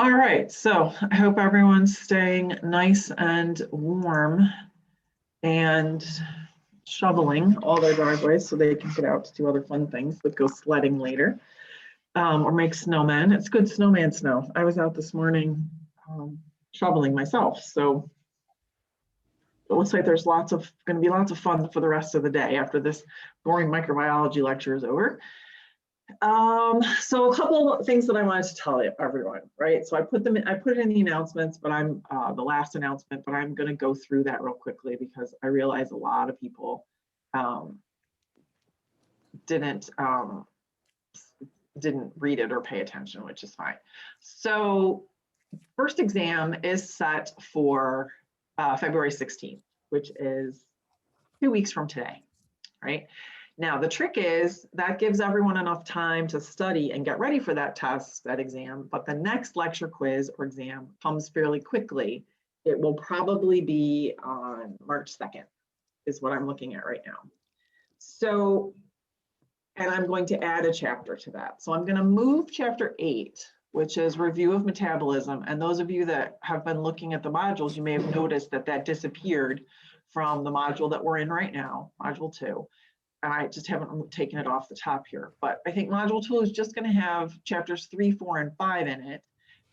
All right, so I hope everyone's staying nice and warm and shoveling all their driveways so they can get out to do other fun things, like go sledding later, or make snowmen. It's good snowman snow. I was out this morning shoveling myself, so it looks like there's going to be lots of fun for the rest of the day after this boring microbiology lecture is over. So a couple of things that I wanted to tell everyone, right? So I put it in the announcements, but I'm the last announcement, but I'm going to go through that real quickly because I realize a lot of people didn't read it or pay attention, which is fine. So first exam is set for February 16th, which is 2 weeks from today, right? Now, the trick is that gives everyone enough time to study and get ready for that test, that exam, but the next lecture quiz or exam comes fairly quickly. It will probably be on March 2nd, is what I'm looking at right now. So, and I'm going to add a chapter to that. So I'm going to move chapter 8, which is review of metabolism. And those of you that have been looking at the modules, you may have noticed that that disappeared from the module that we're in right now, module 2. And I just haven't taken it off the top here, but I think module 2 is just going to have chapters 3, 4, and 5 in it.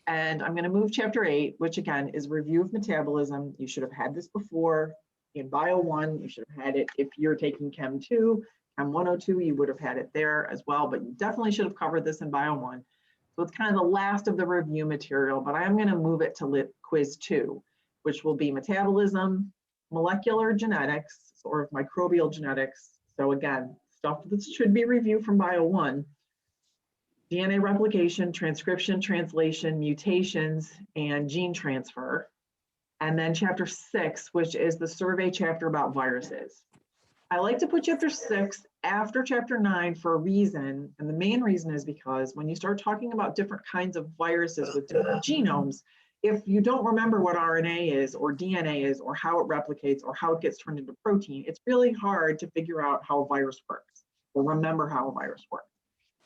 And I'm going to move chapter 8, which again is review of metabolism. You should have had this before in Bio 1. You should have had it if you're taking Chem 2, Chem 102, you would have had it there as well, but you definitely should have covered this in Bio 1. So it's kind of the last of the review material, but I'm going to move it to quiz 2, which will be metabolism, molecular genetics, or microbial genetics. So again, stuff that should be reviewed from Bio 1, DNA replication, transcription, translation, mutations, and gene transfer. And then chapter 6, which is the survey chapter about viruses. I like to put chapter 6 after chapter 9 for a reason. And the main reason is because when you start talking about different kinds of viruses with different genomes, if you don't remember what RNA is or DNA is or how it replicates or how it gets turned into protein, it's really hard to figure out how a virus works or remember how a virus works.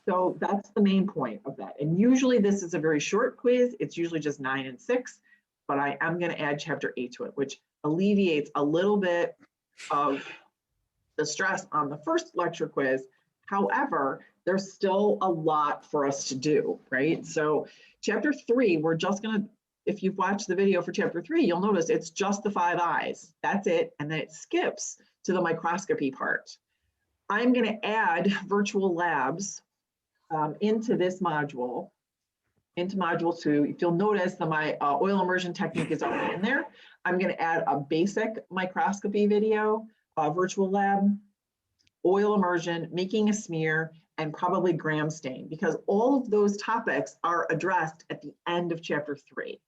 So that's the main point of that. And usually this is a very short quiz. It's usually just 9 and 6, but I am going to add chapter 8 to it, which alleviates a little bit of the stress on the first lecture quiz. However, there's still a lot for us to do, right? So chapter 3, we're just going to, if you've watched the video for chapter 3, you'll notice it's just the 5 eyes. That's it. And then it skips to the microscopy part. I'm going to add virtual labs into this module, into module 2. If you'll notice that my oil immersion technique is already in there. I'm going to add a basic microscopy video, virtual lab, oil immersion, making a smear, and probably gram stain, because all of those topics are addressed at the end of chapter 3.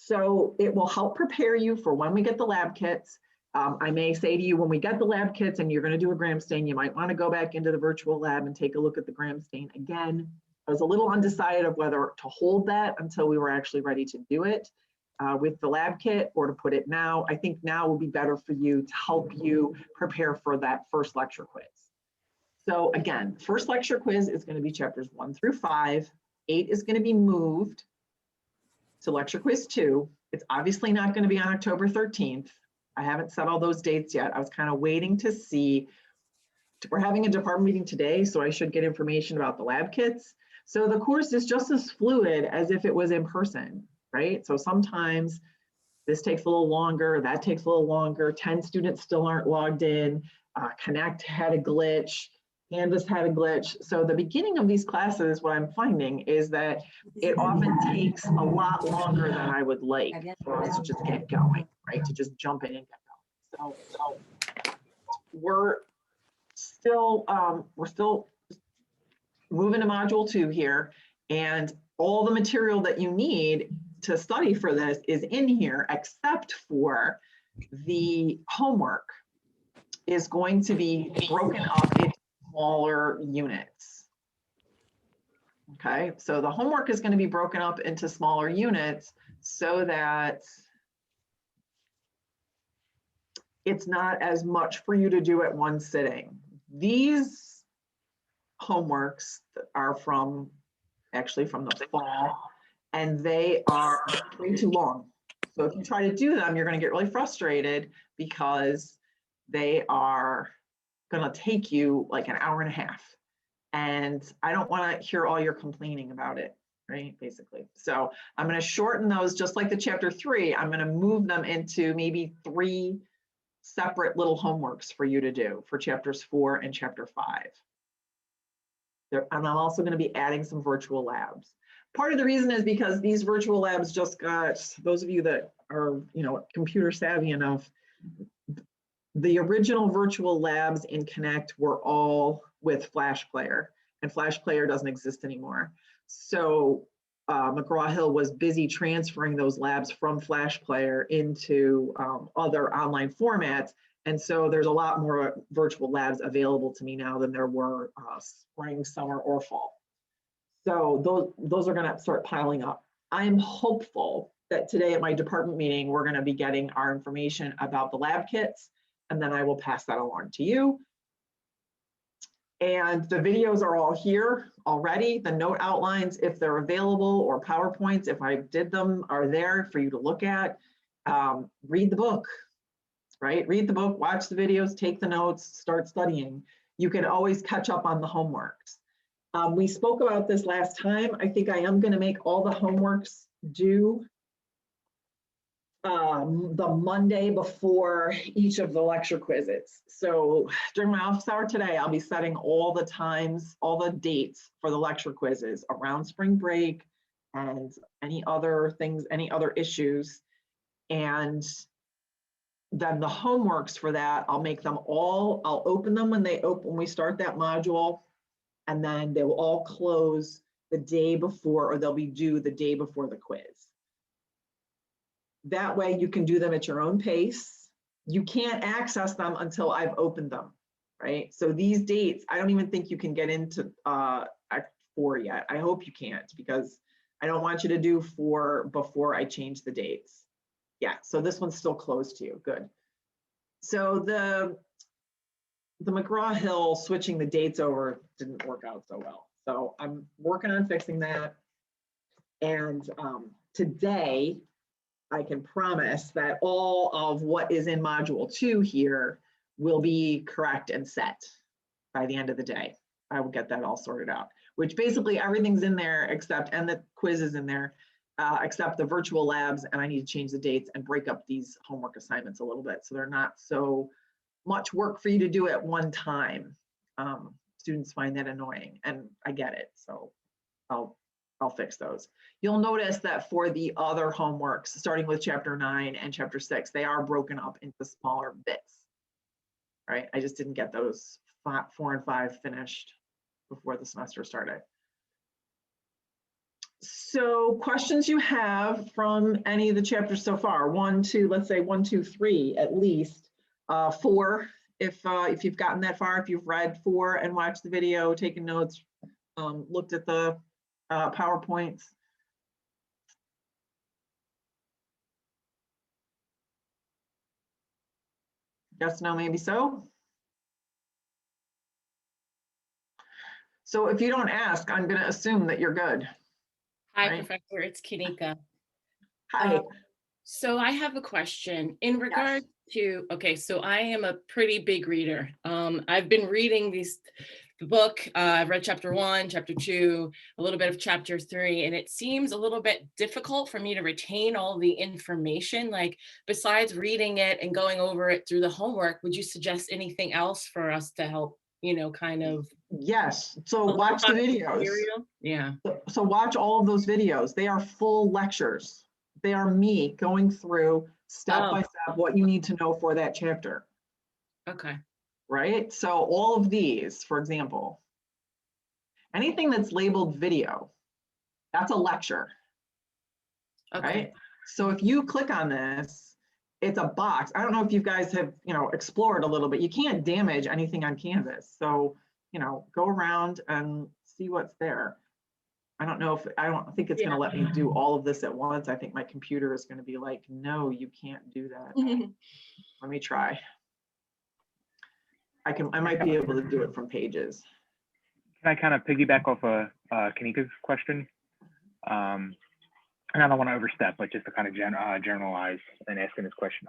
So it will help prepare you for when we get the lab kits. I may say to you, when we get the lab kits and you're going to do a gram stain, you might want to go back into the virtual lab and take a look at the gram stain again. I was a little undecided of whether to hold that until we were actually ready to do it with the lab kit or to put it now. I think now will be better for you to help you prepare for that first lecture quiz. So again, first lecture quiz is going to be chapters 1 through 5. 8 is going to be moved to lecture quiz 2. It's obviously not going to be on October 13th. I haven't set all those dates yet. I was kind of waiting to see. We're having a department meeting today, so I should get information about the lab kits. So the course is just as fluid as if it was in person, right? So sometimes this takes a little longer, that takes a little longer. 10 students still aren't logged in. Connect had a glitch. Canvas had a glitch. So the beginning of these classes, what I'm finding is that it often takes a lot longer than I would like for us to just get going, right? To just jump in and get going. So we're still moving to module 2 here, and all the material that you need to study for this is in here, except for the homework is going to be broken up into smaller units. Okay, so the homework is going to be broken up into smaller units so that it's not as much for you to do at one sitting. These homeworks are actually from the fall, and they are way too long. So if you try to do them, you're going to get really frustrated because they are going to take you like an hour and a half. And I don't want to hear all your complaining about it, right? Basically. So I'm going to shorten those just like the chapter 3. I'm going to move them into maybe 3 separate little homeworks for you to do for chapters 4 and chapter 5. And I'm also going to be adding some virtual labs. Part of the reason is because these virtual labs just got, those of you that are, computer savvy enough, the original virtual labs in Connect were all with Flash Player, and Flash Player doesn't exist anymore. So McGraw-Hill was busy transferring those labs from Flash Player into other online formats. And so there's a lot more virtual labs available to me now than there were spring, summer, or fall. So those are going to start piling up. I'm hopeful that today at my department meeting, we're going to be getting our information about the lab kits, and then I will pass that along to you. And the videos are all here already. The note outlines, if they're available, or PowerPoints, if I did them, are there for you to look at. Read the book, right? Read the book, watch the videos, take the notes, start studying. You can always catch up on the homeworks. We spoke about this last time. I think I am going to make all the homeworks due the Monday before each of the lecture quizzes. So during my office hour today, I'll be setting all the times, all the dates for the lecture quizzes around spring break and any other things, any other issues. And then the homeworks for that, I'll make them all, I'll open them when we start that module, and then they will all close the day before, or they'll be due the day before the quiz. That way you can do them at your own pace. You can't access them until I've opened them, right? So these dates, I don't even think you can get into Act 4 yet. I hope you can't, because I don't want you to do 4 before I change the dates. Yeah, so this one's still closed to you, good. So the McGraw-Hill switching the dates over didn't work out so well. So I'm working on fixing that. And today, I can promise that all of what is in module 2 here will be correct and set by the end of the day. I will get that all sorted out, which basically everything's in there except, and the quiz is in there, except the virtual labs, and I need to change the dates and break up these homework assignments a little bit so they're not so much work for you to do at one time. Students find that annoying, and I get it, so I'll fix those. You'll notice that for the other homeworks, starting with chapter 9 and chapter 6, they are broken up into smaller bits, right? I just didn't get those 4 and 5 finished before the semester started. So questions you have from any of the chapters so far, 1, 2, let's say 1, 2, 3 at least, 4, if you've gotten that far, if you've read 4 and watched the video, taken notes, looked at the PowerPoints. Yes, no, maybe so. So if you don't ask, I'm going to assume that you're good. Hi, right? Professor, it's Kanika. Hi. So I have a question in regard to, okay, so I am a pretty big reader. I've been reading the book. I've read chapter 1, chapter 2, a little bit of chapter 3, and it seems a little bit difficult for me to retain all the information. Like, besides reading it and going over it through the homework, would you suggest anything else for us to help, kind of? Yes, so watch the videos. Yeah. So watch all of those videos. They are full lectures. They are me going through step by step what you need to know for that chapter. Okay. Right? So all of these, for example, anything that's labeled video, that's a lecture. Okay. Right? So if you click on this, it's a box. I don't know if you guys have, explored a little bit. You can't damage anything on Canvas. So, go around and see what's there. I don't think it's going to let me do all of this at once. I think my computer is going to be like, no, you can't do that. Let me try. I might be able to do it from Pages. Can I kind of piggyback off Kanika's question? and I don't want to overstep, but just to kind of generalize and asking this question,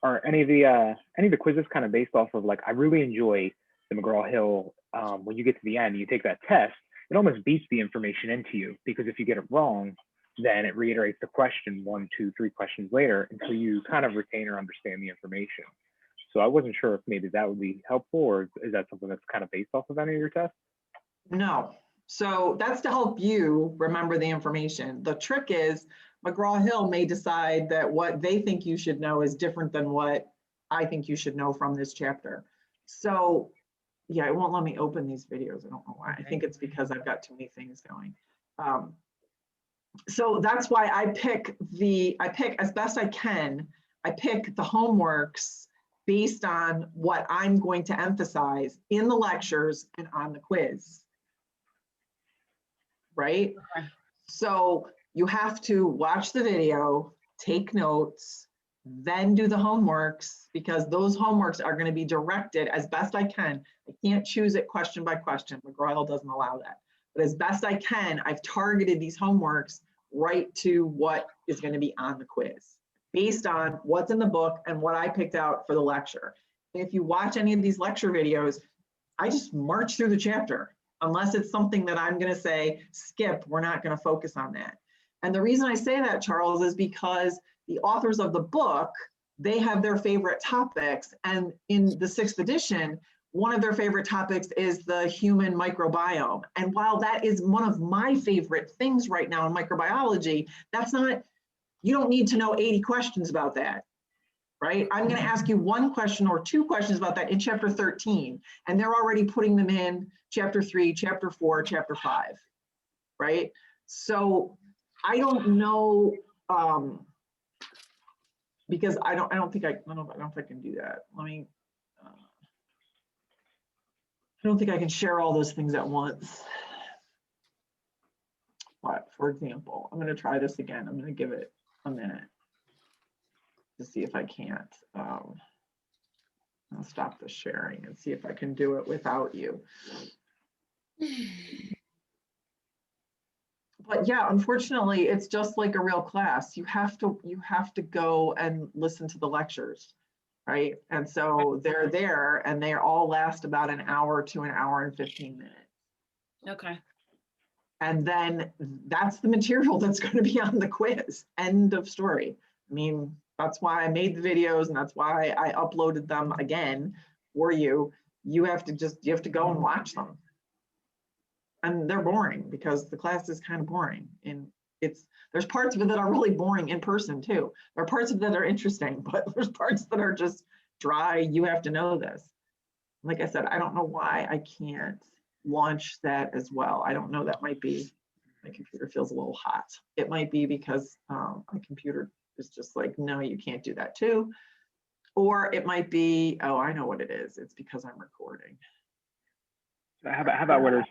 are any of the quizzes kind of based off of like, I really enjoy the McGraw-Hill, when you get to the end, you take that test, it almost beats the information into you, because if you get it wrong, then it reiterates the question 1, 2, 3 questions later until you kind of retain or understand the information. So I wasn't sure if maybe that would be helpful, or is that something that's kind of based off of any of your tests? No. So that's to help you remember the information. The trick is McGraw-Hill may decide that what they think you should know is different than what I think you should know from this chapter. So yeah, it won't let me open these videos. I don't know why. I think it's because I've got too many things going. So that's why I pick as best I can, I pick the homeworks based on what I'm going to emphasize in the lectures and on the quiz. Right? Okay. So you have to watch the video, take notes, then do the homeworks, because those homeworks are going to be directed as best I can. I can't choose it question by question. McGraw-Hill doesn't allow that. But as best I can, I've targeted these homeworks right to what is going to be on the quiz based on what's in the book and what I picked out for the lecture. And if you watch any of these lecture videos, I just march through the chapter. Unless it's something that I'm going to say, skip, we're not going to focus on that. And the reason I say that, Charles, is because the authors of the book, they have their favorite topics. And in the 6th edition, one of their favorite topics is the human microbiome. And while that is one of my favorite things right now in microbiology, that's not, you don't need to know 80 questions about that. Right? I'm going to ask you 1 question or 2 questions about that in chapter 13, and they're already putting them in chapter 3, chapter 4, chapter 5, right? So I don't know, because I don't think I can do that. Let me, I don't think I can share all those things at once. But for example, I'm going to try this again. I'm going to give it a minute to see if I can't. I'll stop the sharing and see if I can do it without you. But yeah, unfortunately, it's just like a real class. You have to go and listen to the lectures, right? And so they're there, and they all last about an hour to an hour and 15 minutes. Okay. And then that's the material that's going to be on the quiz. End of story. I mean, that's why I made the videos, and that's why I uploaded them again for you. You have to go and watch them. And they're boring because the class is kind of boring. And there's parts of it that are really boring in person too. There are parts of it that are interesting, but there's parts that are just dry. You have to know this. Like I said, I don't know why I can't launch that as well. I don't know, that might be, my computer feels a little hot. It might be because my computer is just like, no, you can't do that too. Or it might be, oh, I know what it is. It's because I'm recording. How about where there's